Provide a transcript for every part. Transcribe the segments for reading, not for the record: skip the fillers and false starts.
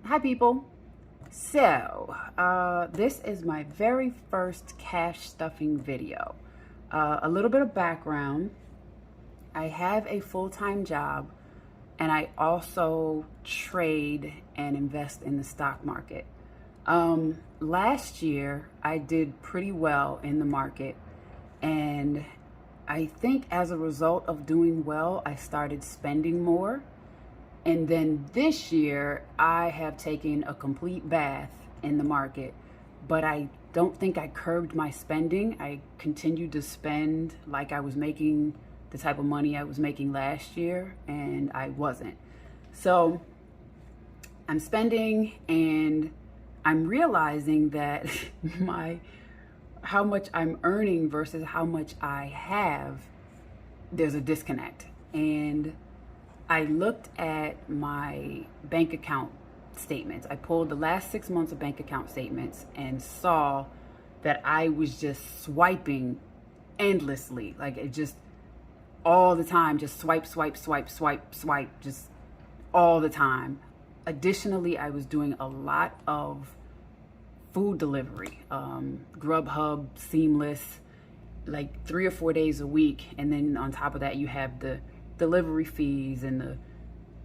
Hi people. So this is my very first cash stuffing video. A little bit of background. I have a full-time job and I also trade and invest in the stock market. Last year I did pretty well in the market, and I think as a result of doing well, I started spending more. And then this year, I have taken a complete bath in the market, but I don't think I curbed my spending. I continued to spend like I was making the type of money I was making last year, and I wasn't. So I'm spending, and I'm realizing that how much I'm earning versus how much I have, there's a disconnect. And I looked at my bank account statements. I pulled the last 6 months of bank account statements and saw that I was just swiping endlessly. Like it just all the time, just swipe, just all the time. Additionally, I was doing a lot of food delivery, Grubhub, Seamless, like 3 or 4 days a week. And then on top of that, you have the delivery fees and the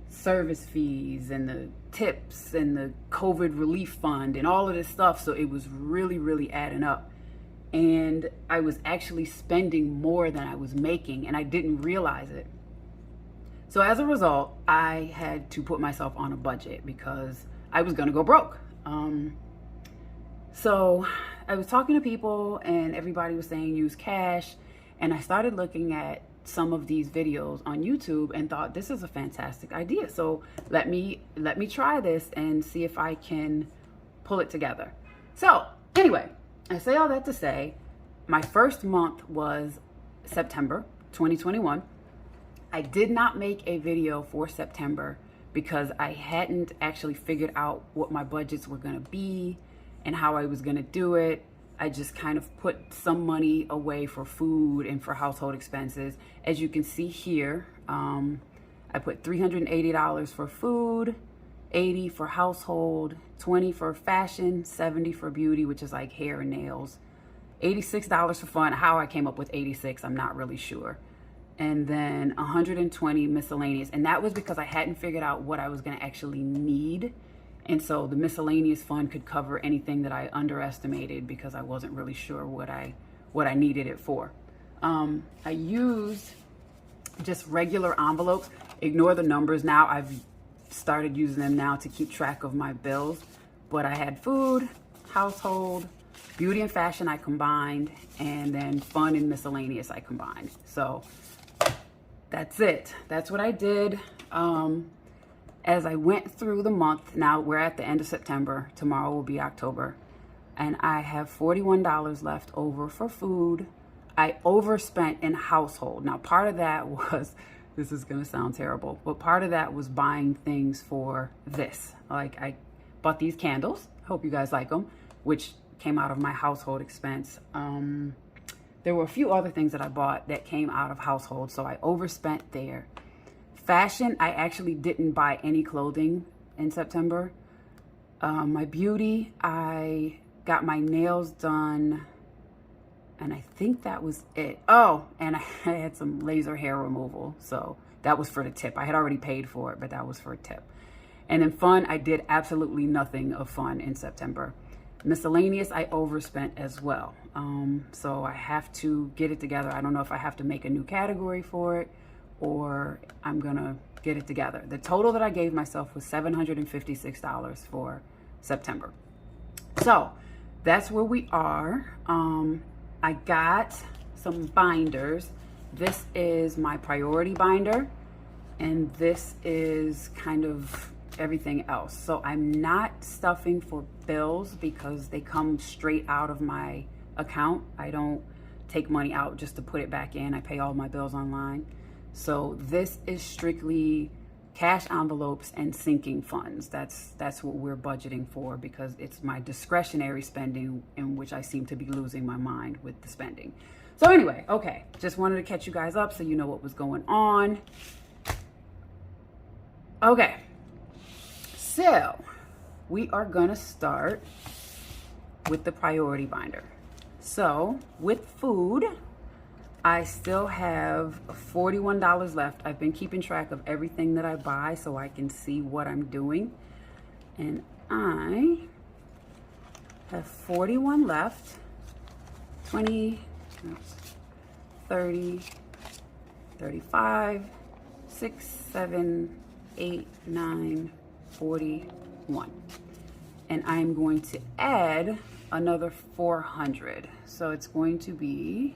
service fees and the tips and the COVID relief fund and all of this stuff. So it was really adding up. And I was actually spending more than I was making, and I didn't realize it. So as a result, I had to put myself on a budget because I was gonna go broke. So I was talking to people and everybody was saying use cash. And I started looking at some of these videos on YouTube and thought this is a fantastic idea. So let me try this and see if I can pull it together. So anyway, I say all that to say, my first month was September 2021. I did not make a video for September because I hadn't actually figured out what my budgets were gonna be and how I was gonna do it. I just kind of put some money away for food and for household expenses. As you can see here, I put $380 for food, $80 for household, $20 for fashion, $70 for beauty, which is like hair and nails, $86 for fun. How I came up with 86, I'm not really sure. And then $120 miscellaneous. And that was because I hadn't figured out what I was gonna actually need. And so the miscellaneous fund could cover anything that I underestimated because I wasn't really sure what I needed it for. I used just regular envelopes. Ignore the numbers now. I've started using them now to keep track of my bills. But I had food, household, beauty and fashion I combined, and then fun and miscellaneous I combined. So that's it. That's what I did. As I went through the month, now we're at the end of September, tomorrow will be October, and I have $41 left over for food. I overspent in household. Now part of that was, this is gonna sound terrible, but part of that was buying things for this. Like I bought these candles, hope you guys like them, which came out of my household expense. There were a few other things that I bought that came out of household, so I overspent there. Fashion, I actually didn't buy any clothing in September. My beauty, I got my nails done, and I think that was it. Oh, and I had some laser hair removal, so that was for the tip. I had already paid for it, but that was for a tip. And then fun, I did absolutely nothing of fun in September. Miscellaneous, I overspent as well. So I have to get it together. I don't know if I have to make a new category for it, or I'm gonna get it together. The total that I gave myself was $756 for September. So that's where we are. I got some binders. This is my priority binder, and this is kind of everything else. So I'm not stuffing for bills because they come straight out of my account. I don't take money out just to put it back in. I pay all my bills online. So this is strictly cash envelopes and sinking funds. That's what we're budgeting for because it's my discretionary spending in which I seem to be losing my mind with the spending. So anyway, okay, just wanted to catch you guys up so you know what was going on. Okay, so we are gonna start with the priority binder. So with food, I still have $41 left. I've been keeping track of everything that I buy so I can see what I'm doing. And I have 41 left. 20, 30, 35, 6, 7, 8, 9, 41. And I'm going to add another 400. So it's going to be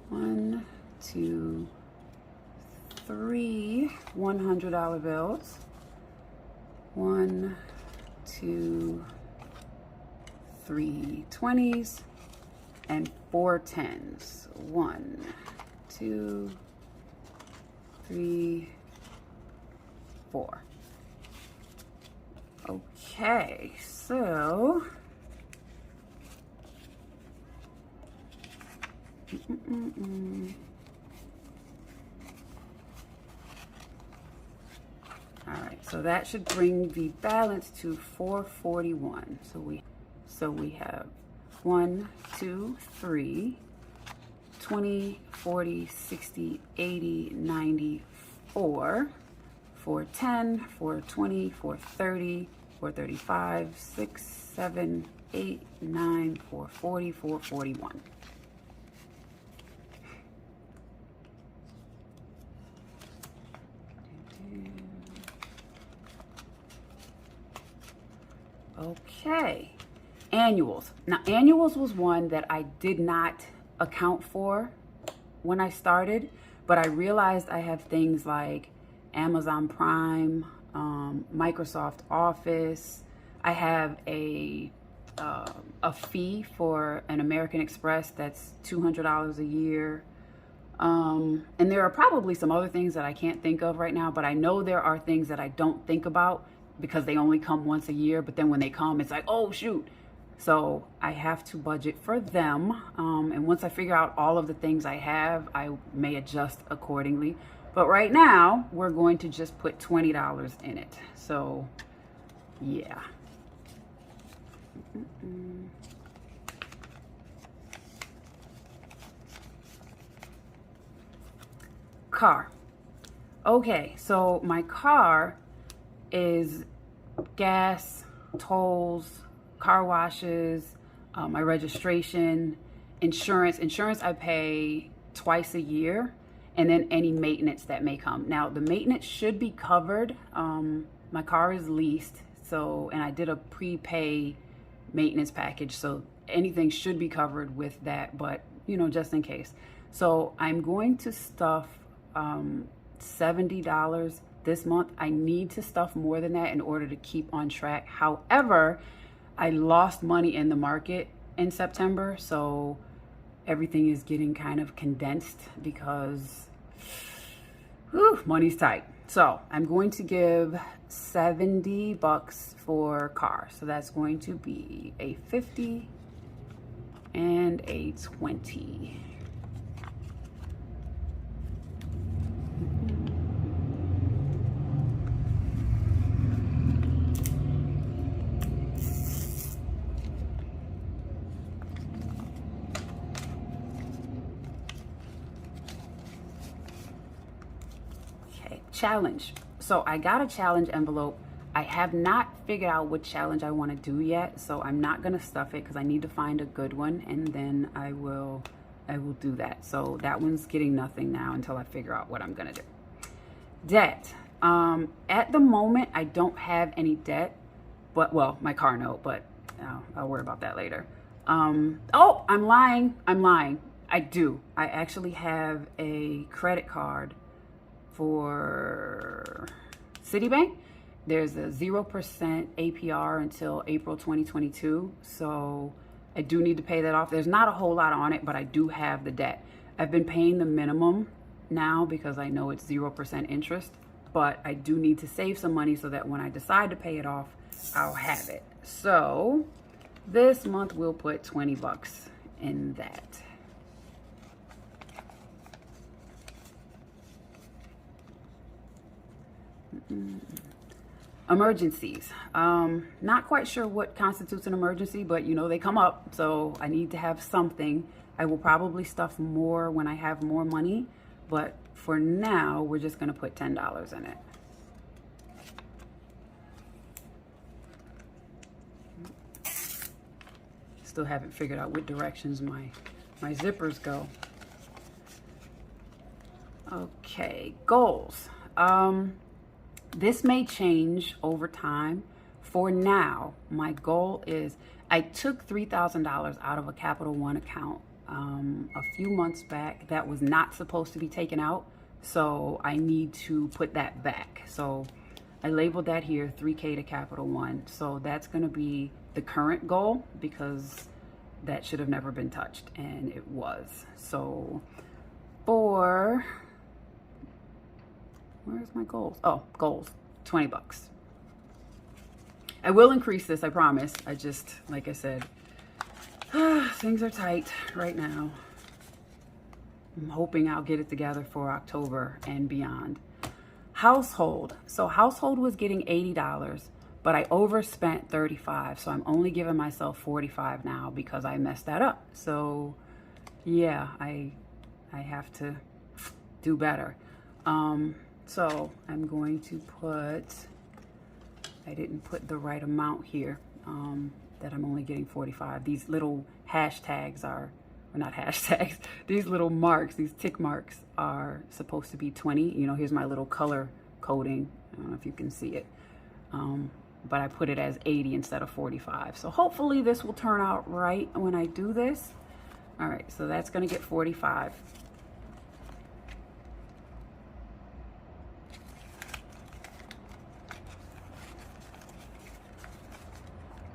1, 2, 3 $100 bills. 1, 2, 3 20s and 4 10s. 1, 2, 3, 4. Okay, so all right, so that should bring the balance to 441. So we have 1, 2, 3, 20, 40, 60, 80, 90, 4, 410, 420, 430, 435, 6, 7, 8, 9, 440, 441. Okay, annuals. Now, annuals was one that I did not account for when I started, but I realized I have things like Amazon Prime, Microsoft Office. I have a fee for an American Express that's $200 a year. And there are probably some other things that I can't think of right now, but I know there are things that I don't think about because they only come once a year, but then when they come, it's like, oh shoot. So I have to budget for them. And once I figure out all of the things I have, I may adjust accordingly. But right now, we're going to just put $20 in it. So, yeah. Car. Okay, so my car is gas, tolls, car washes, my registration, insurance. Insurance I pay twice a year, and then any maintenance that may come. Now, the maintenance should be covered. My car is leased, so, and I did a prepay maintenance package, so anything should be covered with that, but, you know, just in case. So I'm going to stuff $70 this month. I need to stuff more than that in order to keep on track. However, I lost money in the market in September, so everything is getting kind of condensed because money's tight. So I'm going to give $70 for car. So that's going to be a 50 and a 20. Challenge. So I got a challenge envelope. I have not figured out what challenge I want to do yet, so I'm not going to stuff it because I need to find a good one, and then I will do that. So that one's getting nothing now until I figure out what I'm going to do. Debt. At the moment, I don't have any debt, but, well, my car note, but I'll worry about that later. Oh, I'm lying. I do. I actually have a credit card for Citibank. There's a 0% APR until April 2022. So I do need to pay that off. There's not a whole lot on it, but I do have the debt. I've been paying the minimum now because I know it's 0% interest, but I do need to save some money so that when I decide to pay it off, I'll have it. So this month we'll put $20 in that. Emergencies. Not quite sure what constitutes an emergency, but you know, they come up, so I need to have something. I will probably stuff more when I have more money, but for now, we're just gonna put $10 in it. Still haven't figured out what directions my zippers go. Okay, goals. This may change over time. For now, my goal is, I took $3,000 out of a Capital One account a few months back that was not supposed to be taken out. So I need to put that back. So I labeled that here, 3K to Capital One. So that's gonna be the current goal because that should have never been touched, and it was. So for, where's my goals? Oh, goals, 20 bucks. I will increase this, I promise. I just, like I said, things are tight right now. I'm hoping I'll get it together for October and beyond. Household. So household was getting $80, but I overspent $35. So I'm only giving myself $45 now because I messed that up. So yeah, I have to do better. So I'm going to put, I didn't put the right amount here, that I'm only getting 45. These little hashtags are, or not hashtags, these little marks, these tick marks are supposed to be 20. You know, here's my little color coding. I don't know if you can see it. But I put it as 80 instead of 45. So hopefully this will turn out right when I do this. All right, so that's gonna get 45.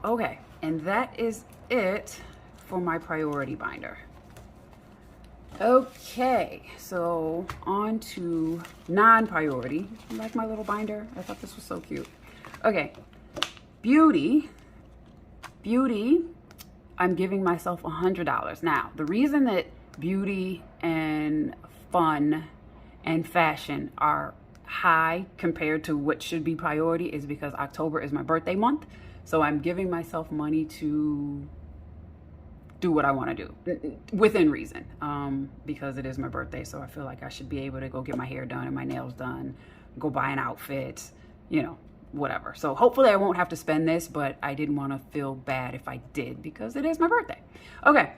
Okay, and that is it for my priority binder. Okay, so on to non-priority. You like my little binder? I thought this was so cute. Okay, beauty, I'm giving myself $100. Now, the reason that beauty and fun and fashion are high compared to what should be priority is because October is my birthday month. So I'm giving myself money to do what I want to do within reason, because it is my birthday. So I feel like I should be able to go get my hair done and my nails done, go buy an outfit, you know, whatever. So hopefully I won't have to spend this, but I didn't want to feel bad if I did because it is my birthday. Okay.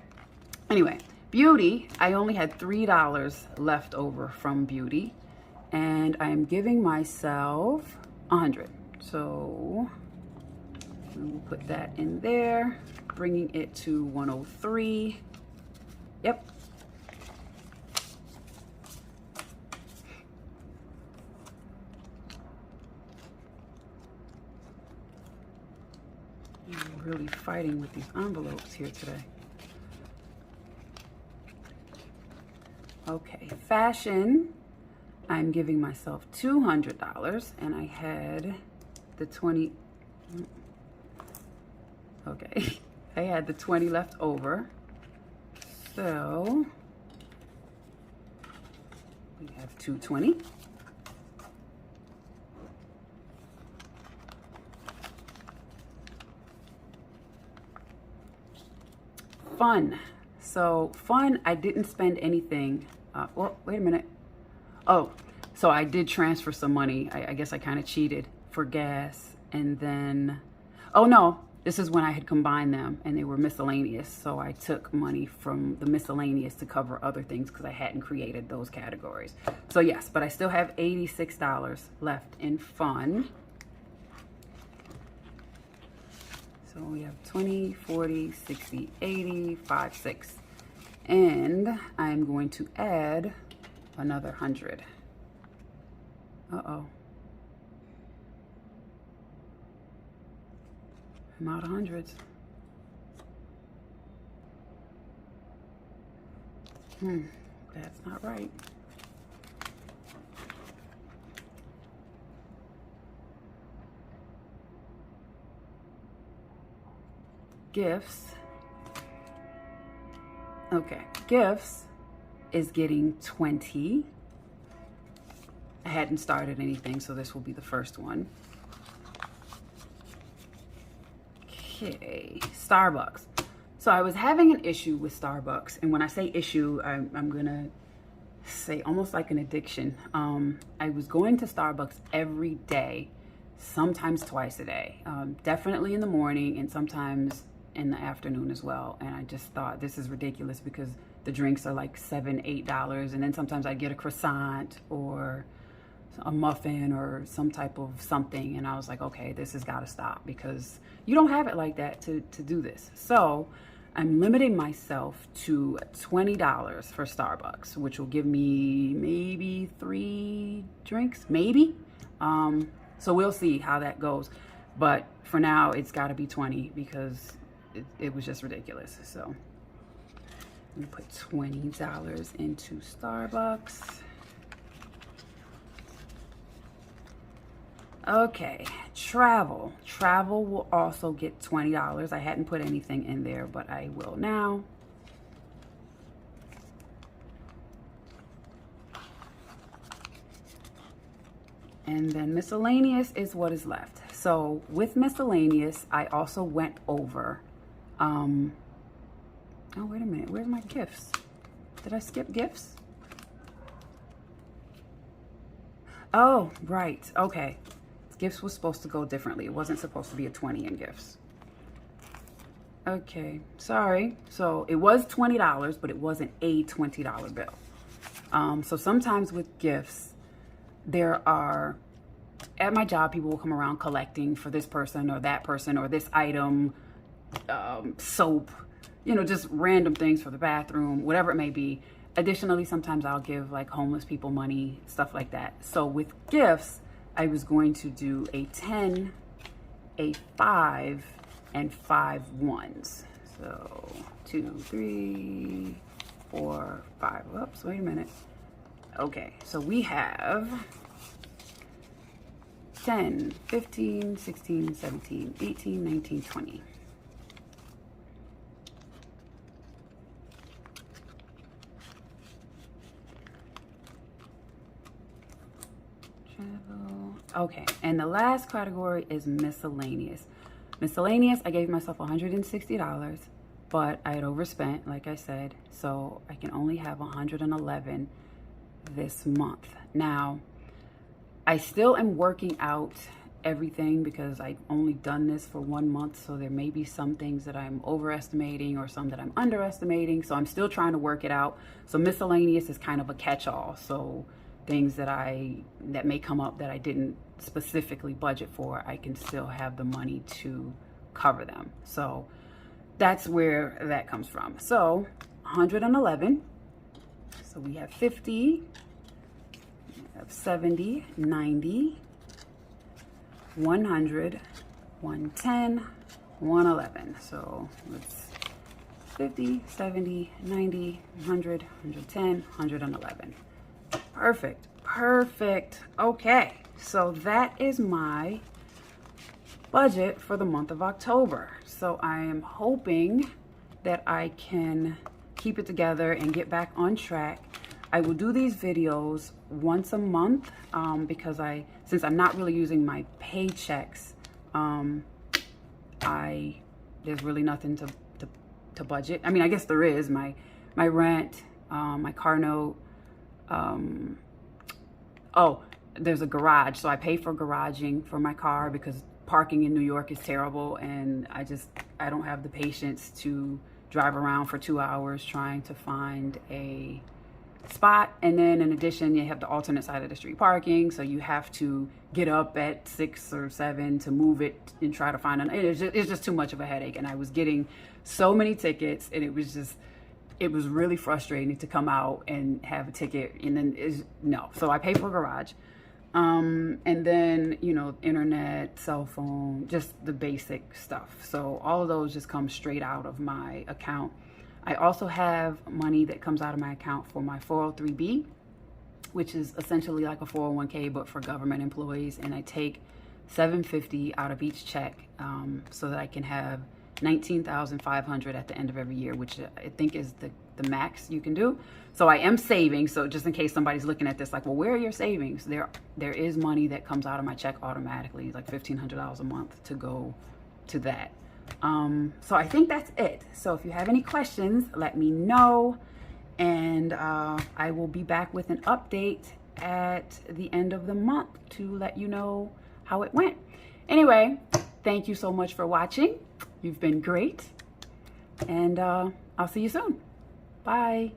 Anyway, beauty, I only had $3 left over from beauty, and I am giving myself 100. So we'll put that in there, bringing it to 103. Yep. I'm really fighting with these envelopes here today. Okay, fashion, I'm giving myself $200, and I had the 20. Okay, I had the 20 left over. So we have 220. Fun. So fun, I didn't spend anything. Well, wait a minute. Oh, so I did transfer some money. I guess I kind of cheated for gas. And then, oh no, this is when I had combined them and they were miscellaneous. So I took money from the miscellaneous to cover other things because I hadn't created those categories. So yes, but I still have $86 left in fun. So we have 20, 40, 60, 80, 5, 6. And I'm going to add another 100. Uh-oh. I'm out of hundreds. That's not right. Gifts. Okay, gifts is getting 20. I hadn't started anything, so this will be the first one. Okay, Starbucks. So I was having an issue with Starbucks, and when I say issue, I'm gonna say almost like an addiction. I was going to Starbucks every day, sometimes twice a day, definitely in the morning and sometimes in the afternoon as well. And I just thought, this is ridiculous because the drinks are like $7, $8, and then sometimes I get a croissant or a muffin or some type of something, and I was like, okay, this has got to stop because you don't have it like that to do this. So I'm limiting myself to $20 for Starbucks, which will give me maybe 3 drinks, maybe. So we'll see how that goes. But for now, it's got to be 20 because it was just ridiculous. So I'm gonna put $20 into Starbucks. Okay, travel. Travel will also get $20. I hadn't put anything in there, but I will now. And then miscellaneous is what is left. So with miscellaneous, I also went over, oh, wait a minute, where's my gifts? Did I skip gifts? Oh, right, okay. Gifts was supposed to go differently. It wasn't supposed to be a 20 in gifts. Okay, sorry. So it was $20, but it wasn't a $20 bill. So sometimes with gifts, there are, at my job, people will come around collecting for this person or that person or this item, soap, you know, just random things for the bathroom, whatever it may be. Additionally, sometimes I'll give like homeless people money, stuff like that. So with gifts, I was going to do a 10, a 5, and 5 ones. So 2, 3, 4, 5. Whoops, wait a minute. Okay, so we have 10, 15, 16, 17, 18, 19, 20. Okay, and the last category is miscellaneous. Miscellaneous, I gave myself $160, but I had overspent, like I said, so I can only have $111 this month. Now, I still am working out everything because I've only done this for 1 month, so there may be some things that I'm overestimating or some that I'm underestimating, so I'm still trying to work it out. So miscellaneous is kind of a catch-all, so things that may come up that I didn't specifically budget for, I can still have the money to cover them. So that's where that comes from. So 111. So we have 50, we have 70, 90, 100, 110, 111. So it's 50, 70, 90, 100, 110, 111. Perfect, perfect. Okay, so that is my budget for the month of October. So I am hoping that I can keep it together and get back on track. I will do these videos once a month because since I'm not really using my paychecks, there's really nothing to budget. I mean, I guess there is my rent, my car note. Oh, there's a garage, so I pay for garaging for my car because parking in New York is terrible, and I don't have the patience to drive around for 2 hours trying to find a spot. And then in addition, you have the alternate side of the street parking, so you have to get up at 6 or 7 to move it and try to find it's just too much of a headache. And I was getting so many tickets, and it was really frustrating to come out and have a ticket and then no. So I pay for a garage. And then, you know, internet, cell phone, just the basic stuff. So all of those just come straight out of my account. I also have money that comes out of my account for my 403B, which is essentially like a 401k, but for government employees. And I take $750 out of each check so that I can have $19,500 at the end of every year, which I think is the max you can do. So I am saving. So just in case somebody's looking at this like, well, where are your savings? There is money that comes out of my check automatically, like $1,500 a month to go to that. So I think that's it. So if you have any questions, let me know. And I will be back with an update at the end of the month to let you know how it went. Anyway, thank you so much for watching. You've been great. And I'll see you soon. Bye.